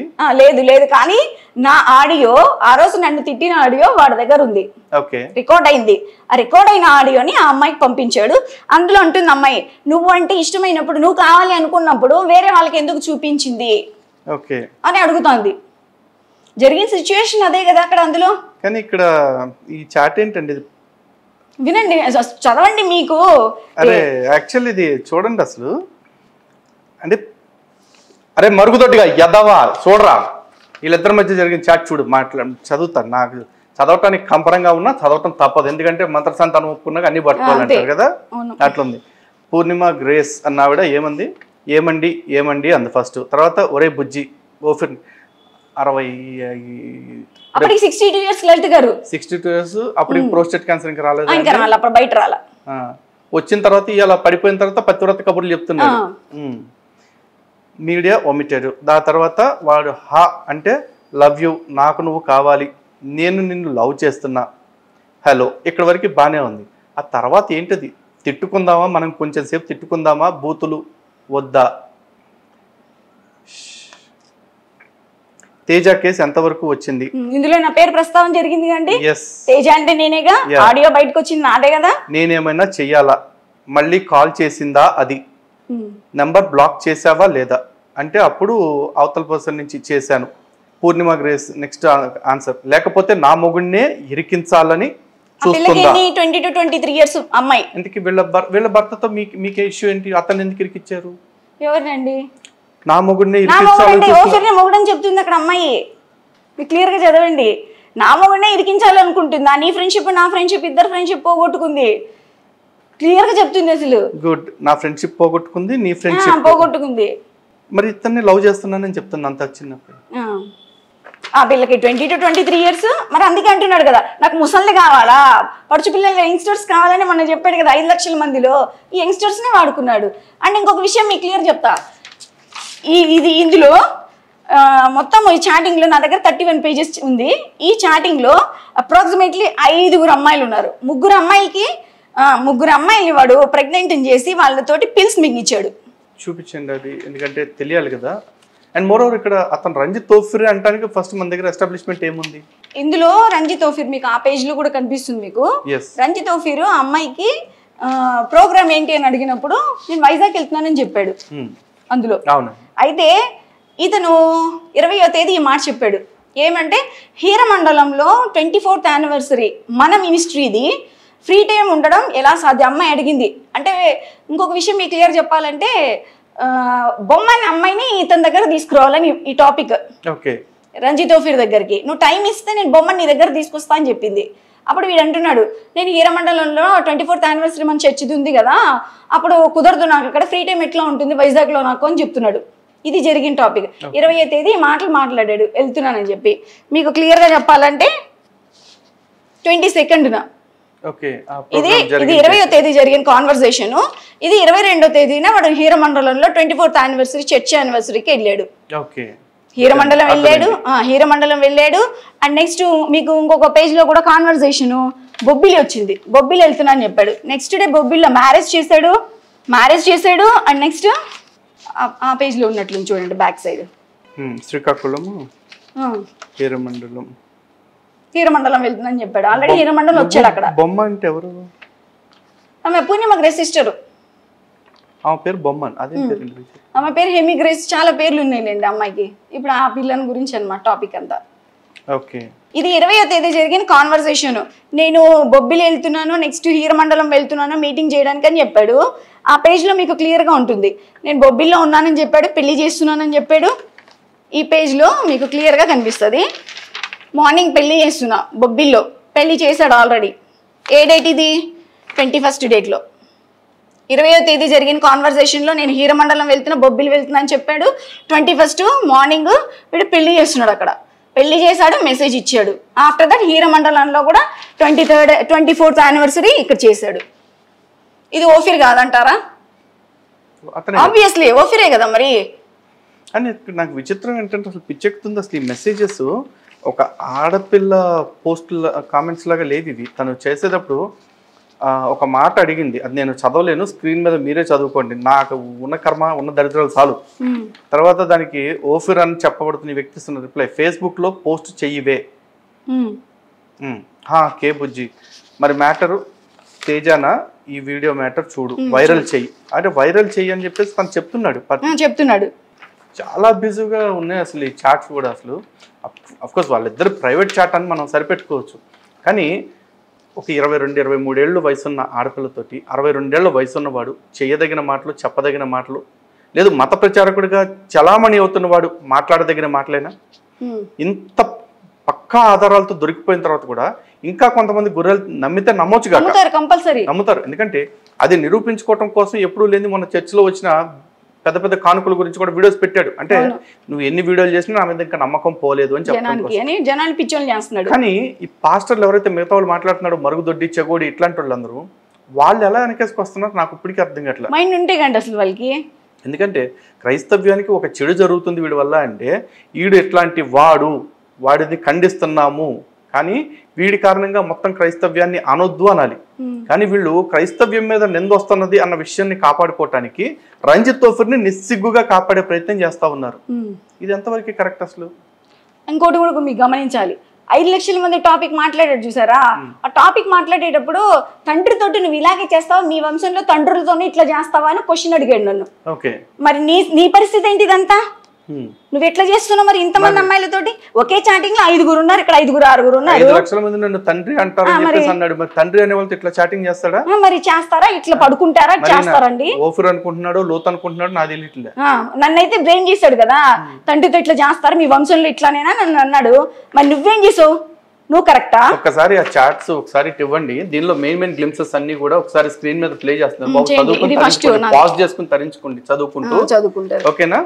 లేదు కానీ నా ఆడియో ఆ రోజు నన్ను తిట్టిన ఆడియో వాడి దగ్గర ఉంది, ఓకే, రికార్డ్ అయింది. ఆ రికార్డ్ అయిన ఆడియోని ఆ అమ్మాయికి పంపించాడు. అందులో అంటుంది అమ్మాయి, నువ్వు అంటే ఇష్టమైనప్పుడు నువ్వు కావాలి అనుకున్నప్పుడు వేరే వాళ్ళకి ఎందుకు చూపించింది ఓకే అని అడుగుతోంది. జరిగిన సిచ్యువేషన్ అదే కదా అక్కడ. అందులో కానీ ఇక్కడ ఈ చాట్ ఏంటండి? వినండి, చదవండి. మీకు అరే యాక్చువల్లీ ఇది చూడండి అసలు, అంటే అరే మరుగుదొడ్డిగా యదవా చూడరా, వీళ్ళిద్దరి మధ్య జరిగిన చాట్ చూడు, చదువుతాను. నాకు చదవటానికి కంపరంగా ఉన్నా చదవటం తప్పదు, ఎందుకంటే మంత్రసంతానం ఒప్పుకున్నాక అన్ని పట్టుకోవాలంటారు కదా, అట్లుంది. పూర్ణిమ గ్రేస్ అన్న ఆవిడ ఏమంది, ఏమండి అంది ఫస్ట్. తర్వాత ఒరే బుజ్జి ఓఫిర్ 62 years లలిత గారు, 62 years. అప్పుడు ప్రోస్టేట్ క్యాన్సర్ ఇంకా రాలేదు, అప్పుడు బయట రాలా. వచ్చిన తర్వాత ఇలా పడిపోయిన తర్వాత పతివ్రత కబుర్లు చెప్తున్నాడు. Media omitted. దాని తర్వాత వాడు హా అంటే లవ్ యూ, నాకు నువ్వు కావాలి, నేను నిన్ను లవ్ చేస్తున్నా, హలో, ఇక్కడ వరకు బాగానే ఉంది. ఆ తర్వాత ఏంటది, తిట్టుకుందామా మనం, కొంచెం సేపు తిట్టుకుందామా, బూతులు వద్దా, తేజ కేసు ఎంతవరకు వచ్చింది? ఇందులో నా పేరు ప్రస్తావన జరిగింది కండి. తేజ అంటే నేనేగా, ఆడియో బయటకు వచ్చింది నాదే కదా. నేనేమైనా చెయ్యాలా, మళ్ళీ కాల్ చేసిందా, అది నెంబర్ బ్లాక్ చేసావా లేదా అంటే అప్పుడు అవతల పర్సన్ నుంచి చేశాను. పూర్ణిమ గ్రేస్ నెక్స్ట్ ఆన్సర్, లేకపోతే నా మొగుడినే ఇరికించాలని చూస్తుందా. 20 to 23 years అమ్మాయి. ఇంతకీ వీళ్ళ భర్తతో మీకే ఇష్యూ ఏంటి? అతను ఎందుకు ఇరికిచ్చారు? ఎవరినండి? నా మొగుడిని మొగుడని చెప్తుంది అక్కడ అమ్మాయి. మీకు క్లియర్ గా చదవండి. నా మొగుడినే ఇరికించాలనుకుంటుందా? నీ ఫ్రెండ్షిప్ నా ఫ్రెండ్షిప్ ఇద్దరు ఫ్రెండ్షిప్ పోగొట్టుకుంది, క్లియర్ గా చెప్తుంది. అసలు గుడ్, నా ఫ్రెండ్షిప్ పోగొట్టుకుంది, నీ ఫ్రెండ్షిప్ పోగొట్టుకుంది. మరి ఇతన్ని లవ్ చేస్తున్నానని చెప్తున్నా అంత చిన్నప్పుడు. ఆ పిల్లకి 20 to 23 years. మరి అందుకే అంటున్నాడు కదా, నాకు ముసలి కావాలా, పడుచు పిల్లలు యంగ్స్టర్స్ కావాలని మొన్న చెప్పాడు కదా, 5 లక్షల మందిలో ఈ యంగ్స్టర్స్నే వాడుకున్నాడు. అండ్ ఇంకొక విషయం మీకు క్లియర్ చెప్తా, ఇందులో మొత్తం ఈ చాటింగ్లో నా దగ్గర 31 pages ఉంది. ఈ చాటింగ్లో అప్రాక్సిమేట్లీ 5 అమ్మాయిలు ఉన్నారు. 3 అమ్మాయిల్ని వాడు ప్రెగ్నెంట్ చేసి వాళ్ళతోటి పిల్స్ మింగిచ్చాడు. చూపించండి అది, ఎందుకంటే తెలియాలి కదా. అండ్ మోర్ ఓవర్ ఇక్కడ అతను రంజిత్ తోఫిర్ అంటానికి ఫస్ట్ మన దగ్గర ఎస్టాబ్లిష్మెంట్ ఏముంది? ఇందులో రంజిత్ తోఫిర్ మీకు ఆ పేజ్ లో కూడా కనిపిస్తుంది. మీకు రంజిత్ తోఫిర్ ఆ అమ్మాయికి ప్రోగ్రామ్ ఏంటి అని అడిగినప్పుడు నేను వైజాగ్ వెళ్తున్నానని చెప్పాడు అందులో. అయితే ఇతను 20వ తేదీ ఈ మాట చెప్పాడు. ఏమంటే హీరమండలంలో 24th anniversary మన మినిస్ట్రీది, ఫ్రీ టైం ఉండడం ఎలా సాధ్యం అమ్మాయి అడిగింది. అంటే ఇంకొక విషయం మీకు క్లియర్ చెప్పాలంటే, బొమ్మని అమ్మాయిని ఇతని దగ్గర తీసుకురావాలని ఈ టాపిక్. రంజిత్ తోఫిర్ దగ్గరికి నువ్వు టైం ఇస్తే నేను బొమ్మని నీ దగ్గర తీసుకొస్తా అని చెప్పింది. అప్పుడు వీడు అంటున్నాడు, నేను హీరమండలంలో 24th anniversary మన చర్చిది ఉంది కదా, అప్పుడు కుదరదు నాకు, అక్కడ ఫ్రీ టైం ఎట్లా ఉంటుంది వైజాగ్లో నాకు అని చెప్తున్నాడు. ఇది జరిగిన టాపిక్. 20వ తేదీ మాట్లాడాడు వెళ్తున్నానని చెప్పి. మీకు క్లియర్గా చెప్పాలంటే 22nd ఇది 20వ తేదీ జరిగిన కాన్వర్సేషన్. ఇది 22వ తేదీన వాడు హీరమండలంలో 24th anniversary చర్చ్ యానివర్సరీకి వెళ్ళాడు. హీరమండలం వెళ్ళాడు. అండ్ నెక్స్ట్ మీకు ఇంకొక పేజ్ లో కూడా కాన్వర్సేషన్ బొబ్బిలి వచ్చింది. బొబ్బిలి వెళ్తున్నా అని చెప్పాడు. నెక్స్ట్ డే బొబ్బిలిలో మ్యారేజ్ చేశాడు. అండ్ నెక్స్ట్ ఆ పేజ్ లో ఉన్నట్లు చూడండి, బ్యాక్ సైడ్ శ్రీకాకుళం హీరమండలం వెళ్తుందని చెప్పాడు. ఆల్రెడీ హీరమండలం వచ్చాడు. అక్కడ బొమ్మ అంటే ఎవరు? ఆమె పూర్ణిమ గ్రేస్ సిస్టర్. ఆమె పేరు బొమ్మన్, అదే ఆమె పేరు హెమి గ్రేస్. చాలా పేర్లు ఉన్నాయిలేండి అమ్మాయికి. ఇప్పుడు ఆ పిల్లని గురించి అన్నమాట టాపిక్ అంతా. ఇది 20వ తేదీ జరిగిన కాన్వర్సేషన్. నేను బొబ్బిలి వెళ్తున్నాను, నెక్స్ట్ హీరమండలం వెళ్తున్నాను మీటింగ్ చేయడానికి అని చెప్పాడు. ఆ పేజ్లో మీకు క్లియర్గా ఉంటుంది. నేను బొబ్బిల్లో ఉన్నానని చెప్పాడు, పెళ్లి చేస్తున్నానని చెప్పాడు. ఈ పేజ్లో మీకు క్లియర్గా కనిపిస్తుంది. మార్నింగ్ పెళ్లి చేస్తున్నా బొబ్బిల్లో, పెళ్లి చేశాడు ఆల్రెడీ. ఏ డేట్ ఇది? 21st డేట్లో 20వ తేదీ జరిగిన కాన్వర్సేషన్లో నేను హీరమండలం వెళ్తున్నా, బొబ్బిలి వెళ్తున్నా అని చెప్పాడు. 21st మార్నింగ్ వీడు పెళ్లి చేస్తున్నాడు అక్కడ. పెళ్లి చేశాడు, మెసేజ్ ఇచ్చాడు. ఆఫ్టర్ దట్ హీరమండలంలో కూడా 24th యానివర్సరీ ఇక్కడ చేశాడు. ఇది ఓఫిర్ కాదంటారా? ఆబ్వియస్లీ ఓఫిరే కదా మరి. అని నాకు విచిత్రం ఏంటంటే అసలు పిచ్చెక్కుతుంది అసలు ఈ మెసేజెస్. ఒక ఆడపిల్ల పోస్టుల కామెంట్స్ లాగా లేదు ఇది. తను చేసేటప్పుడు ఒక మాట అడిగింది, అది నేను చదవలేను, స్క్రీన్ మీద మీరే చదువుకోండి, నాకు ఉన్న కర్మ ఉన్న దరిద్రాలు చాలు. తర్వాత దానికి ఓఫిర్ అని చెప్పబడుతున్న వ్యక్తి ఇస్తున్న రిప్లై, ఫేస్బుక్లో పోస్ట్ చెయ్యివే కే బుజ్జి, మరి మ్యాటరు తేజానా, ఈ వీడియో మ్యాటర్ చూడు, వైరల్ చెయ్యి. అంటే వైరల్ చెయ్యి అని చెప్పేసి తను చెప్తున్నాడు. చాలా బిజీగా ఉన్నాయి అసలు ఈ చాట్స్ కూడా. అసలు అఫ్కోర్స్ వాళ్ళిద్దరు ప్రైవేట్ చాట్ అని మనం సరిపెట్టుకోవచ్చు, కానీ ఒక 22-23 ఏళ్ళు వయసున్న ఆడపిల్లతోటి 62 ఏళ్ళ వయసున్నవాడు చేయదగిన మాటలు, చెప్పదగిన మాటలు, లేదు మత ప్రచారకుడిగా చలామణి అవుతున్నవాడు మాట్లాడదగిన మాటలేనా? ఇంత పక్కా ఆధారాలతో దొరికిపోయిన తర్వాత కూడా ఇంకా కొంతమంది గొర్రెలు నమ్మితే నమ్మొచ్చు కాక నమ్ముతారు. ఎందుకంటే అది నిరూపించుకోవటం కోసం ఎప్పుడూ లేని మన చర్చిలో వచ్చిన పెద్ద పెద్ద కానుకల గురించి కూడా వీడియోస్ పెట్టాడు. అంటే నువ్వు ఎన్ని వీడియోలు చేసినా నా మీద ఇంకా నమ్మకం పోలేదు అని చెప్పాను. కానీ ఈ పాస్టర్లు ఎవరైతే మిగతా వాళ్ళు మాట్లాడుతున్నాడో, మరుగుదొడ్డి, చెగోడి, ఇట్లాంటి వాళ్ళందరూ వాళ్ళు ఎలా వెనకేసుకొస్తున్నారు నాకు ఇప్పటికీ అర్థం కావట్లేదు అసలు వాళ్ళకి. ఎందుకంటే క్రైస్తవ్యానికి ఒక చెడు జరుగుతుంది వీడి వల్ల అంటే, వీడు ఎట్లాంటి వాడిని ఖండిస్తున్నాము, కానీ వీడి కారణంగా మొత్తం క్రైస్తవ్యాన్ని అనొద్దు అనాలి. కానీ వీళ్ళు క్రైస్తవ్యం మీద నిందొస్తున్నది అన్న విషయాన్ని కాపాడుకోవటానికి రంజిత్ తోఫిర్ని నిస్సిగ్గుగా కాపాడే ప్రయత్నం చేస్తా ఉన్నారు. ఇది ఎంతవరకు కరెక్ట్ అసలు? ఇంకోటి కూడా మీకు గమనించాలి, 5 లక్షల మంది టాపిక్ మాట్లాడాడు చూసారా? ఆ టాపిక్ మాట్లాడేటప్పుడు తండ్రితోటి నువ్వు ఇలాగే చేస్తావా, మీ వంశంలో తండ్రులతోనే ఇట్లా చేస్తావా అని క్వశ్చన్ అడిగాడు నన్ను. మరి నీ పరిస్థితి ఏంటి ఇదంతా? నువ్వు ఎట్లా చేస్తున్నావు మరి ఇంతమంది అమ్మాయిలతోటి? ఒకే చాటింగ్ లో 5 ఉన్నారు, ఇక్కడ 5-6 ఉన్నారు. 5 లక్షల మంది నన్ను తండ్రి అంటారు అన్నాడు. మరి తండ్రి అనే వాళ్ళతో ఇట్లా చాటింగ్ చేస్తాడా? మరి చేస్తారా? ఇట్లా పడుకుంటారా? చేస్తారండి. ఓఫర్ అనుకుంటున్నాడు, లోత్ అనుకుంటున్నాడు, నాది తెలియట్లేదు. నన్నైతే బ్రెయిన్ చేశాడు కదా, తండ్రితో ఇట్లా చేస్తారు, మీ వంశంలో ఇట్లానేనా నన్ను అన్నాడు. మరి నువ్వేం చేసావు? నువ్వు కరెక్టా? ఒకసారి ఆ చాట్స్ ఒకసారి ఇవ్వండి, దీనిలో మెయిన్ గ్లింప్సెస్ అన్ని కూడా ఒకసారి స్క్రీన్ మీద ప్లే చేస్తున్నారు. పాజ్ చేసుకుని తరించుకోండి చదువుకుంటారు. ఓకేనా?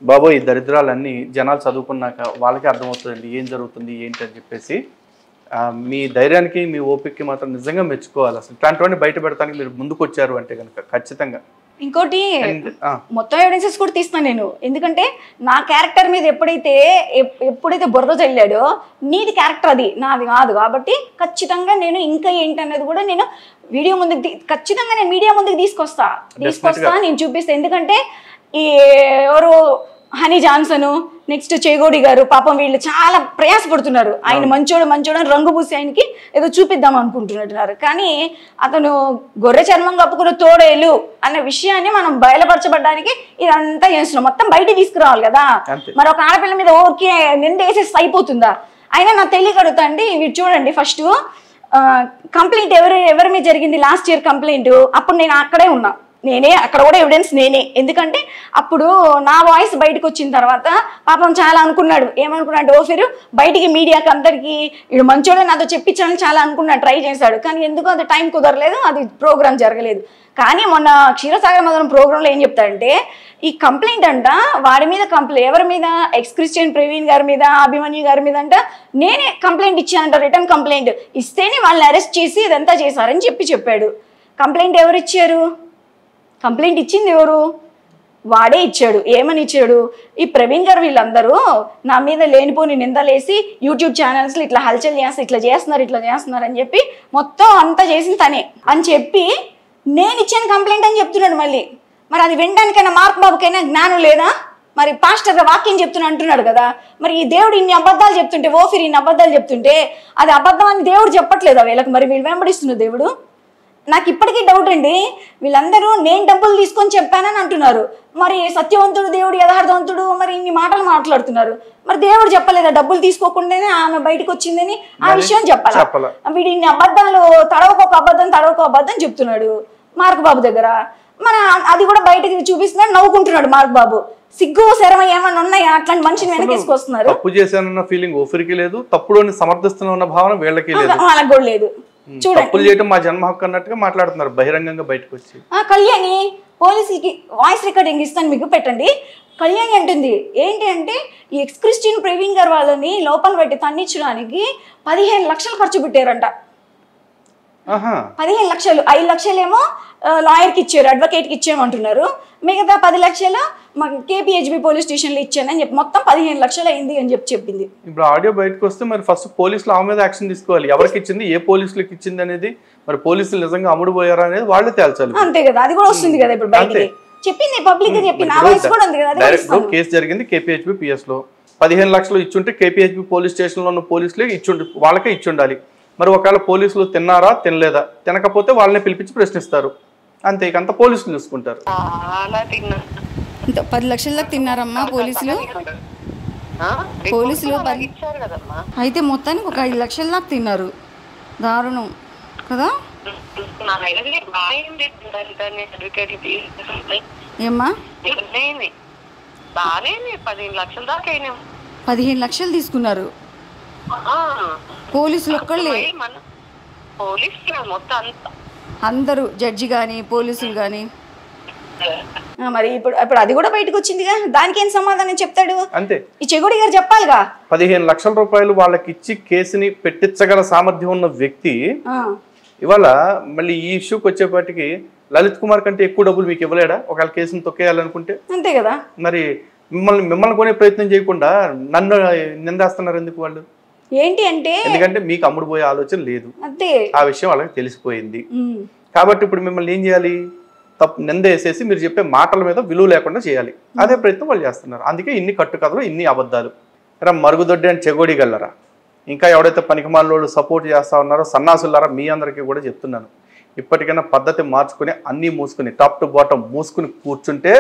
బాబు ఈ దరిద్రాలన్నీ జనాలు చదువుకున్నాక వాళ్ళకే అర్థమవుతుందండి ఏం జరుగుతుంది ఏంటి అని చెప్పేసి. మీ ధైర్యానికి మీ ఓపికకి మాత్రం నిజంగా మెచ్చుకోవాలి. అసలు ఇట్లాంటివన్నీ బయట పెడతానికి మీరు ముందుకు వచ్చారు అంటే కనుక ఖచ్చితంగా. ఇంకోటి మొత్తం ఎవిడెన్సెస్ కూడా తీస్తాను నేను, ఎందుకంటే నా క్యారెక్టర్ మీద ఎప్పుడైతే బురద చల్లాడో నీది క్యారెక్టర్ అది నాది కాదు కాబట్టి ఖచ్చితంగా నేను ఇంకా ఏంటనేది కూడా నేను వీడియో ముందుకు ఖచ్చితంగా నేను మీడియా ముందుకు తీసుకొస్తా నేను చూపిస్తాను. ఎందుకంటే ఈ ఎవరు హనీ జాన్సన్ నెక్స్ట్ చేగోడి గారు పాపం వీళ్ళు చాలా ప్రయాసపడుతున్నారు. ఆయన మంచోడు అని రంగు పూసి ఆయనకి ఏదో చూపిద్దాం అనుకుంటున్నట్టున్నారు. కానీ అతను గొర్రె చర్మం కప్పుకున్న తోడేలు అనే విషయాన్ని మనం బయలుపరచబడడానికి ఇదంతా చేస్తున్నాం. మొత్తం బయటికి తీసుకురావాలి కదా. మరి ఒక ఆడపిల్ల మీద ఓకే నిందేసేసి అయిపోతుందా? అయినా నాకు తెలియగలుగుతా అండి. వీడు చూడండి, ఫస్ట్ కంప్లైంట్ ఎవరి మీద జరిగింది? Last year complaint. అప్పుడు నేను అక్కడే ఉన్నా, నేనే అక్కడ కూడా ఎవిడెన్స్ నేనే. ఎందుకంటే అప్పుడు నా వాయిస్ బయటకు వచ్చిన తర్వాత పాపం చాలా అనుకున్నాడు. ఏమనుకున్నాడు? ఓఫిరు బయటికి మీడియాకి అందరికీ వీడు మంచోడని నాతో చెప్పించాలని చాలా అనుకున్నాడు, ట్రై చేశాడు. కానీ ఎందుకు అది టైం కుదరలేదు, అది ప్రోగ్రామ్ జరగలేదు. కానీ మొన్న క్షీరసాగర్ మదనం ప్రోగ్రాంలో ఏం చెప్తాడంటే ఈ కంప్లైంట్ అంట వాడి మీద ఎవరి మీద? ఎక్స్ క్రిస్టియన్ ప్రవీణ్ గారి మీద, అభిమన్యు గారి మీద అంట నేనే కంప్లైంట్ ఇచ్చానంట. రిటర్న్ కంప్లైంట్ ఇస్తేనే వాళ్ళని అరెస్ట్ చేసి ఇదంతా చేశారని చెప్పాడు. కంప్లైంట్ ఎవరు ఇచ్చారు? కంప్లైంట్ ఇచ్చింది ఎవరు? వాడే ఇచ్చాడు. ఏమని ఇచ్చాడు? ఈ ప్రవీణ్ గారు వీళ్ళందరూ నా మీద లేనిపోని నిందలేసి యూట్యూబ్ ఛానల్స్లో ఇట్లా హల్చల్ చేస్తారు, ఇట్లా చేస్తున్నారు అని చెప్పి మొత్తం అంతా చేసింది తనే అని చెప్పి నేను ఇచ్చాను కంప్లైంట్ అని చెప్తున్నాడు మళ్ళీ. మరి అది వినడానికైనా మార్క్ బాబుకైనా జ్ఞానం లేదా? మరి పాస్టర్ వాక్యం చెప్తున్నా అంటున్నాడు కదా. మరి ఈ దేవుడు ఇన్ని అబద్ధాలు చెప్తుంటే, ఓఫిర్ ఇన్ని అబద్ధాలు చెప్తుంటే అది అబద్ధం అని దేవుడు చెప్పట్లేదా వీళ్ళకి? మరి వీళ్ళు వెంబడిస్తున్న దేవుడు? నాకు ఇప్పటికీ డౌట్ అండి. వీళ్ళందరూ నేను డబ్బులు తీసుకొని చెప్పానని అంటున్నారు. మరి సత్యవంతుడు దేవుడు యథార్థవంతుడు మరి ఇన్ని మాటలు మాట్లాడుతున్నారు. మరి దేవుడు చెప్పలేదా డబ్బులు తీసుకోకుండానే ఆమె బయటకు వచ్చిందని? ఆ విషయం చెప్పాలా? వీడు ఇన్ని అబద్ధాలు తడవకొక అబద్ధం చెప్తున్నాడు మార్క్ బాబు దగ్గర. మరి అది కూడా బయటకి చూపిస్తున్నాడు, నవ్వుకుంటున్నాడు మార్క్ బాబు. సిగ్గు శరమ ఏమన్నా ఉన్నాయా? అట్లాంటి మనిషిని వెనకేసుకొస్తున్నారు. తప్పు చేశానన్న ఫీలింగ్ ఓఫిర్కి లేదు, తప్పులోని సమర్థిస్తున్న భావన వీళ్ళకి లేదు, వాళ్ళకి కూడా లేదు. చూడండి, చేయటం మా జన్మ హక్కు అన్నట్టుగా మాట్లాడుతున్నారు బహిరంగంగా బయటకు వచ్చి. కళ్యాణి పోలీసుకి వాయిస్ రికార్డింగ్ ఇస్తాను, మీకు పెట్టండి. కళ్యాణి అంటుంది ఏంటి అంటే ఈ ఎక్స్ క్రిస్టియన్ ప్రవీణ్ గారు వాళ్ళని లోపల పెట్టి తన్నించడానికి 15 లక్షలు ఖర్చు పెట్టారంట. 15 లక్షలు, 5 లక్షలేమో లాయర్కి ఇచ్చారు, అడ్వకేట్కి ఇచ్చామంటున్నారు. మిగతా 10 లక్షలు కేపీహెచ్బి పోలీస్ స్టేషన్లో ఇచ్చానని చెప్పి మొత్తం 15 లక్షలు అయింది అని చెప్పింది. ఇప్పుడు ఆడియో బయటకు వస్తే మరి ఫస్ట్ పోలీసులు ఆమె మీద యాక్షన్ తీసుకోవాలి. ఎవరికి ఇచ్చింది, ఏ పోలీసులకు ఇచ్చింది అనేది, మరి పోలీసులు నిజంగా అమ్ముడు పోయారా అనేది వాళ్ళే తేల్చాలి. అంతే కదా, అది కూడా వస్తుంది కదా ఇప్పుడు బయటికి. చెప్పింది పబ్లిక్ గా చెప్పింది, నా వాయిస్ కూడా ఉంది కదా. డైరెక్ట్ కేసు జరిగింది కేపీహెచ్బి పిఎస్ లో. 15 లక్షలు ఇచ్చుంటే కేపీహెచ్బి పోలీస్ స్టేషన్ లో ఉన్న పోలీసులే వాళ్ళకే ఇచ్చుండాలి. మరి ఒకవేళ పోలీసులు తిన్నారా తినలేదా, తినకపోతే వాళ్ళని పిలిపించి ప్రశ్నిస్తారు. అంతే, ఇక అంతా పోలీసులు చూసుకుంటారు. 10 లక్షలకు తిన్నారమ్మా పోలీసులు. అయితే మొత్తానికి ఒక 5 లక్షల దాకా తిన్నారు. దారుణం కదా. ఏమ్మా 15 లక్షలు తీసుకున్నారు పోలీసులు ఒక్కళ్ళే, అందరూ జడ్జి కానీ పోలీసులు కానీ. మరి ఇప్పుడు అది కూడా బయటకు వచ్చిందిగా, దానికి ఏం సమాధానం చెప్తాడు? అంతే, ఈ చెగోడి గారు చెప్పాలిగా. 15 లక్షల రూపాయలు వాళ్ళకి ఇచ్చి కేసుని పెట్టించగల సామర్థ్యం ఉన్న వ్యక్తి ఇవాళ మళ్ళీ ఈ ఇష్యూకి వచ్చేపాటికి లలిత్ కుమార్ కంటే ఎక్కువ డబ్బులు మీకు ఇవ్వలేడా ఒకవేళ కేసుని తొక్కేయాలనుకుంటే? అంతే కదా. మరి మిమ్మల్ని కొనే ప్రయత్నం చేయకుండా నన్ను నిందేస్తున్నారు ఎందుకు వాళ్ళు? ఏంటి అంటే ఎందుకంటే మీకు అమ్ముడు పోయే ఆలోచన లేదు, అంతే, ఆ విషయం వాళ్ళకి తెలిసిపోయింది. కాబట్టి ఇప్పుడు మిమ్మల్ని ఏం చేయాలి? తప్పు నింద వేసేసి మీరు చెప్పే మాటల మీద విలువ లేకుండా చేయాలి. అదే ప్రయత్నం వాళ్ళు చేస్తున్నారు. అందుకే ఇన్ని కట్టుకథలు, ఇన్ని అబద్ధాలు. మరుగుదొడ్డి అని చెగోడి గల్లరా, ఇంకా ఎవడైతే పనికిమాలోళ్ళు సపోర్ట్ చేస్తా ఉన్నారో సన్నాసులారా, మీ అందరికీ కూడా చెప్తున్నాను, ఇప్పటికైనా పద్ధతి మార్చుకుని అన్నీ మూసుకుని టాప్ టు బాటం మూసుకుని కూర్చుంటే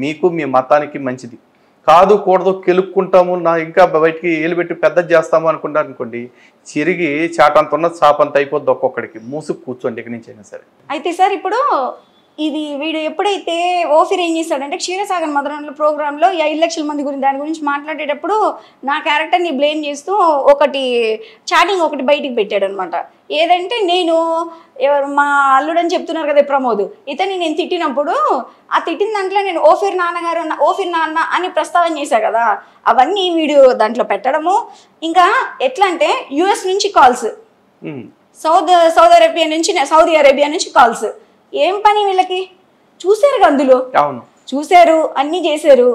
మీకు మీ మతానికి మంచిది. కాదు కూడదు కెలుక్కుంటాము, నా ఇంకా బయటికి ఏలు పెట్టి పెద్దది చేస్తాము అనుకుంటారు అనుకోండి, చిరిగి చాటంత ఉన్న చాపంత అయిపోద్ది ఒక్కొక్కడికి. మూసుకు కూర్చోండి ఇక్కడి నుంచి అయినా సరే. అయితే సార్ ఇప్పుడు ఇది వీడు ఎప్పుడైతే ఓఫిర్ ఏం చేశాడంటే క్షీరసాగర్ మదనంలో ప్రోగ్రాంలో 5 లక్షల మంది గురించి దాని గురించి మాట్లాడేటప్పుడు నా క్యారెక్టర్ని బ్లేమ్ చేస్తూ ఒకటి చాటింగ్ ఒకటి బయటికి పెట్టాడు అనమాట. ఏదంటే నేను ఎవరు మా అల్లుడని చెప్తున్నారు కదా ప్రమోద్, ఇతన్ని నేను తిట్టినప్పుడు ఆ తిట్టిన దాంట్లో నేను ఓఫీర్ నాన్నగారు ఓఫీర్ నాన్న అని ప్రస్తావన చేశా కదా, అవన్నీ వీడియో దాంట్లో పెట్టడము. ఇంకా ఎట్లా అంటే యుఎస్ నుంచి కాల్స్, సౌదీ అరేబియా నుంచి కాల్స్. ఏం పని వీళ్ళకి? చూశారు అందులో, చూశారు, అన్నీ చేశారు.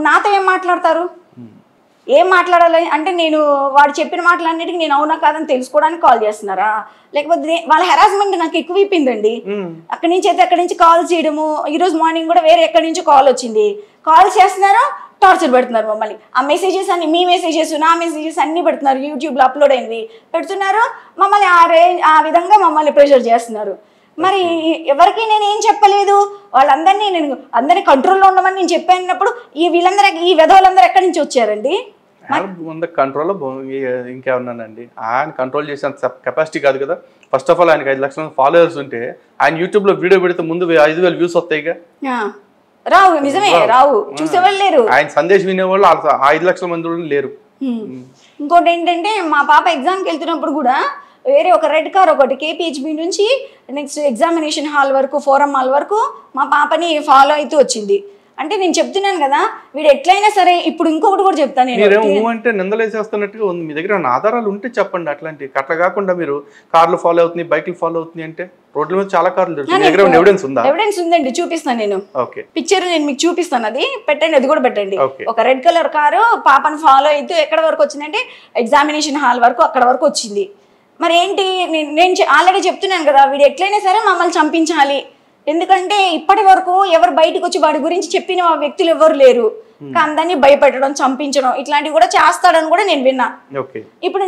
నాతో ఏం మాట్లాడతారు? ఏం మాట్లాడాలి అంటే నేను వాడు చెప్పిన మాటలన్నిటికీ నేను అవునా కాదని తెలుసుకోవడానికి కాల్ చేస్తున్నారా? లేకపోతే వాళ్ళ హెరాస్మెంట్ నాకు ఎక్కువైపోయిందండి. అక్కడి నుంచి కాల్ చేయడము. ఈరోజు మార్నింగ్ కూడా వేరే ఎక్కడి నుంచి కాల్ వచ్చింది, కాల్ చేస్తున్నారు, టార్చర్ పెడుతున్నారు మమ్మల్ని. ఆ మెసేజెస్ అన్ని, మీ మెసేజెస్ నా మెసేజెస్ అన్ని పెడుతున్నారు, యూట్యూబ్లో అప్లోడ్ అయినవి పెడుతున్నారు. మమ్మల్ని ఆ విధంగా మమ్మల్ని ప్రెషర్ చేస్తున్నారు. మరి ఎవరికి నేను ఏం చెప్పలేదు, అందరినీ కంట్రోల్లో ఉండమని నేను చెప్పానప్పుడు ఈ విధవులందరూ ఎక్కడి నుంచి వచ్చారండి? కంట్రోల్లో ఇంకేమన్నానండి, ఆయన కంట్రోల్ చేసే కెపాసిటీ కాదు కదా. ఫస్ట్ ఆఫ్ ఆల్ ఆయనకి 5 లక్షల ఫాలోవర్స్ ఉంటే ఆయన యూట్యూబ్లో వీడియో పెడితే ముందు 5,000 వ్యూస్ వస్తాయిగా. రావు, నిజమే రావు, చూసేవాళ్ళు లేరు. ఆయన సందేశం వినేవాళ్ళు 5 లక్షల మంది లేరు. ఇంకోటి ఏంటంటే మా పాప ఎగ్జామ్కి వెళ్తున్నప్పుడు కూడా వేరే ఒక రెడ్ కార్ ఒకటి కేపీహెచ్బి నుంచి నెక్స్ట్ ఎగ్జామినేషన్ హాల్ వరకు, ఫోరం హాల్ వరకు మా పాపని ఫాలో అవుతూ వచ్చింది. అంటే నేను చెప్తున్నాను కదా, వీడు ఎట్లయినా సరే. ఇప్పుడు ఇంకొకటి కూడా చెప్తాను నేను, అంటే నిందలేసేస్తున్నట్టుగా ఉంది. మీ దగ్గర ఆధారాలు ఉంటే చెప్పండి. అట్లాంటి అట్లా కాకుండా మీరు కార్లు ఫాలో అవుతుంది, బైక్లు ఫాలో అవుతుంది అంటే రోడ్ల మీద చాలా కార్లు దొరుకుతాయి. ఎవిడెన్స్ ఉందా? ఎవిడెన్స్ ఉందండి, చూపిస్తాను నేను. పిక్చర్ నేను మీకు చూపిస్తాను, అది పెట్టండి, అది కూడా పెట్టండి. ఒక రెడ్ కలర్ కారు పాపను ఫాలో అవుతూ ఎక్కడ వరకు వచ్చిందంటే ఎగ్జామినేషన్ హాల్ వరకు, అక్కడ వరకు వచ్చింది. మరి ఏంటి, నేను ఆల్రెడీ చెప్తున్నాను కదా, వీడు ఎట్లయినా సరే మమ్మల్ని చంపించాలి. ఎందుకంటే ఇప్పటి వరకు ఎవరు బయటకు వచ్చి వాడి గురించి చెప్పిన వ్యక్తులు ఎవరు లేరు. అందరినీ భయపెట్టడం, చంపించడం ఇట్లాంటివి కూడా చేస్తాడని కూడా నేను విన్నా. ఇప్పుడు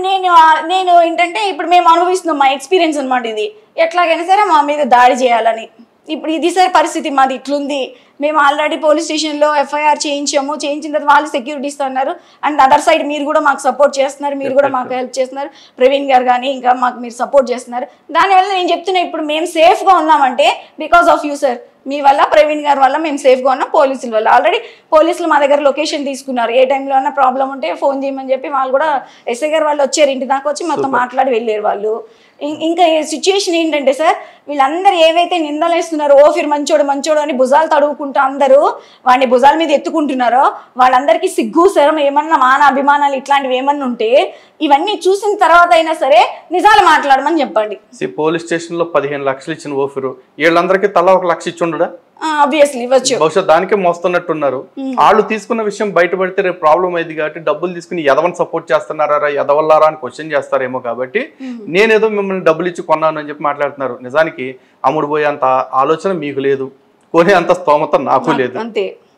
నేను ఏంటంటే ఇప్పుడు మేము అనుభవిస్తున్నాం, మా ఎక్స్పీరియన్స్ అనమాట ఇది. ఎట్లాగైనా సరే మా మీద దాడి చేయాలని. ఇప్పుడు ఇది సరే పరిస్థితి మాది ఇట్లుంది. మేము ఆల్రెడీ పోలీస్ స్టేషన్లో ఎఫ్ఐఆర్ చేయించాము, చేయించిన తర్వాత వాళ్ళు సెక్యూరిటీ ఇస్తున్నారు. అండ్ అదర్ సైడ్ మీరు కూడా మాకు సపోర్ట్ చేస్తున్నారు, మీరు కూడా మాకు హెల్ప్ చేస్తున్నారు, ప్రవీణ్ గారు కానీ ఇంకా మాకు మీరు సపోర్ట్ చేస్తున్నారు. దానివల్ల నేను చెప్తున్నా, ఇప్పుడు మేము సేఫ్గా ఉన్నామంటే బికాస్ ఆఫ్ యూ సార్. మీ వల్ల, ప్రవీణ్ గారి వల్ల మేము సేఫ్గా ఉన్నాం, పోలీసుల వల్ల. ఆల్రెడీ పోలీసులు మా దగ్గర లొకేషన్ తీసుకున్నారు, ఏ టైంలో అన్నా ప్రాబ్లం ఉంటే ఫోన్ చేయమని చెప్పి వాళ్ళు కూడా ఎస్ఐ గారు వాళ్ళు వచ్చారు, ఇంటి దాకా వచ్చి మొత్తం మాట్లాడి వెళ్ళారు వాళ్ళు. ఇంకా సిచ్యువేషన్ ఏంటంటే సార్, వీళ్ళందరూ ఏవైతే నిందలు వేస్తున్నారో ఓఫీర్ మంచోడు అని భుజాలు తడువుకుంటూ అందరూ వాడిని భుజాల మీద ఎత్తుకుంటున్నారో వాళ్ళందరికీ సిగ్గు శరం ఏమన్నా మాన అభిమానాలు ఇట్లాంటివి ఏమన్నా ఉంటే ఇవన్నీ చూసిన తర్వాత అయినా సరే నిజాలు మాట్లాడమని చెప్పండి. పోలీస్ స్టేషన్ లో 15 లక్షలు ఇచ్చిన ఓఫీరు వీళ్ళందరికీ తలా 1 లక్ష ఇచ్చి ఉండడా? ఆబ్వియస్లీ ఇవ్వచ్చు. బహుశా దానికే మోస్తున్నట్టున్నారు. వాళ్ళు తీసుకున్న విషయం బయటపడితే రేపు ప్రాబ్లం అయింది కాబట్టి డబ్బులు తీసుకుని ఎదవని సపోర్ట్ చేస్తున్నారా, ఎదవల్లారా అని క్వశ్చన్ చేస్తారేమో కాబట్టి నేనేదో మిమ్మల్ని డబ్బులు ఇచ్చి కొన్నాను అని చెప్పి మాట్లాడుతున్నారు. నిజానికి అమ్ముడు పోయేంత ఆలోచన మీకు లేదు, కొనే అంత స్తోమత నాకు లేదు.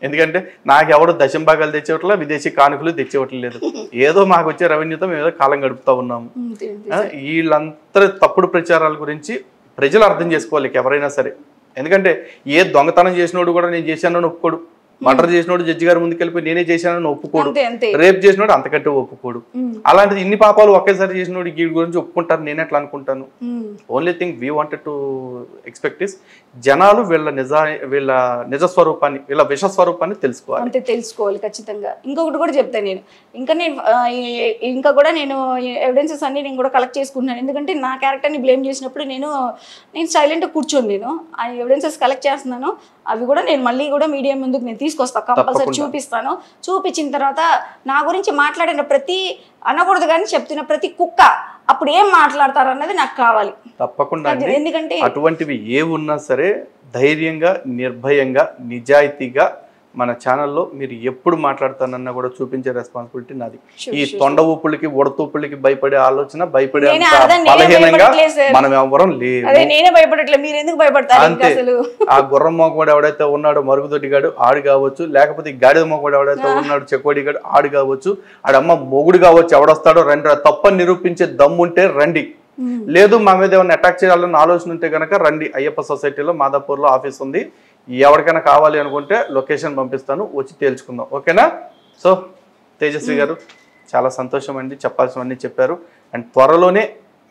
ఎందుకంటే నాకు ఎవరు దశంభాగాలు తెచ్చేవట్లేదు, విదేశీ కానుకలు తెచ్చేవట్లేదు. ఏదో మాకు వచ్చే రెవెన్యూతో మేము ఏదో కాలం గడుపుతా ఉన్నాము. వీళ్ళంతా తప్పుడు ప్రచారాల గురించి ప్రజలు అర్థం చేసుకోవాలి ఎవరైనా సరే. ఎందుకంటే ఏ దొంగతనం చేసినోడు కూడా నేను చేశానని ఒప్పుకోడు, మర్డర్ చేసినోడు జడ్జి గారు ముందుకెళ్ళిపోయి నేనే చేశానని ఒప్పుకోడు, రేప్ చేసినోడు అంతకంటే ఒప్పుకోడు. అలాంటిది ఇన్ని పాపాలు ఒకేసారి చేసినోడు వీడి గురించి ఒప్పుకుంటారు, నేను ఎట్లా అనుకుంటాను? Only thing we wanted to expect is జనాలు వీళ్ళ నిజ స్వరూపాన్ని, వీళ్ళ విష స్వరూపాన్ని తెలుసుకోవాలి. అంతే, తెలుసుకోవాలి ఖచ్చితంగా. ఇంకొకటి కూడా చెప్తాను నేను, ఇంకా కూడా నేను ఎవిడెన్సెస్ అన్ని నేను కూడా కలెక్ట్ చేసుకుంటున్నాను. ఎందుకంటే నా క్యారెక్టర్ని బ్లేమ్ చేసినప్పుడు నేను సైలెంట్గా కూర్చొని నేను ఆ ఎవిడెన్సెస్ కలెక్ట్ చేస్తున్నాను. అవి కూడా నేను మళ్ళీ కూడా మీడియా ముందుకు నేను తీసుకొస్తాను, కంపల్సరీ చూపిస్తాను. చూపించిన తర్వాత నా గురించి మాట్లాడిన ప్రతి, అనకూడదు కానీ చెప్తున్న ప్రతి కుక్క అప్పుడు ఏం మాట్లాడతారు అన్నది నాకు కావాలి. తప్పకుండా. ఎందుకంటే అటువంటివి ఏ ఉన్నా సరే ధైర్యంగా, నిర్భయంగా, నిజాయితీగా మన ఛానల్లో మీరు ఎప్పుడు మాట్లాడతానన్నా కూడా చూపించే రెస్పాన్సిబిలిటీ నాది. ఈ తొండ ఊపులకి ఉడతూపులకి భయపడే ఆలోచన, భయపడే బలహీనంగా మనం ఎవరం లేదు. అంతే. ఆ గుర్రం మొగవాడు ఎవడైతే ఉన్నాడో మరుగుదొడ్డిగాడు ఆడు కావచ్చు, లేకపోతే గాడిద మొగవాడు ఎవడైతే ఉన్నాడు చెకోడిగాడు ఆడు కావచ్చు, ఆడమ్మ మొగుడు కావచ్చు, ఎవడొస్తాడో రండి, తప్పని నిరూపించే దమ్ముంటే రండి. లేదు మా మీద ఏమైనా అటాక్ చేయాలని ఆలోచన ఉంటే కనుక రండి. అయ్యప్ప సొసైటీలో మాదాపూర్లో ఆఫీస్ ఉంది, ఎవరికైనా కావాలి అనుకుంటే లొకేషన్ పంపిస్తాను, వచ్చి తేల్చుకుందాం. ఓకేనా? సో తేజస్వి గారు చాలా సంతోషం అండి, చెప్పాల్సినవన్నీ చెప్పారు. అండ్ త్వరలోనే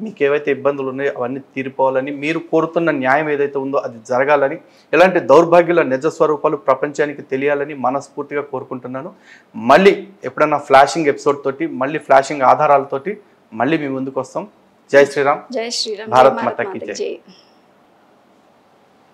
మీకు ఏవైతే ఇబ్బందులు ఉన్నాయో అవన్నీ తీరిపోవాలని, మీరు కోరుతున్న న్యాయం ఏదైతే ఉందో అది జరగాలని, ఇలాంటి దౌర్భాగ్యుల నిజ స్వరూపాలు ప్రపంచానికి తెలియాలని మనస్ఫూర్తిగా కోరుకుంటున్నాను. మళ్ళీ ఎప్పుడన్నా ఫ్లాషింగ్ ఎపిసోడ్ తోటి, మళ్ళీ ఫ్లాషింగ్ ఆధారాలతోటి మళ్ళీ మీ ముందుకు వస్తాం. జై శ్రీరామ్. జై శ్రీరామ్. భారత్ జై మాతా కీ జై. జై.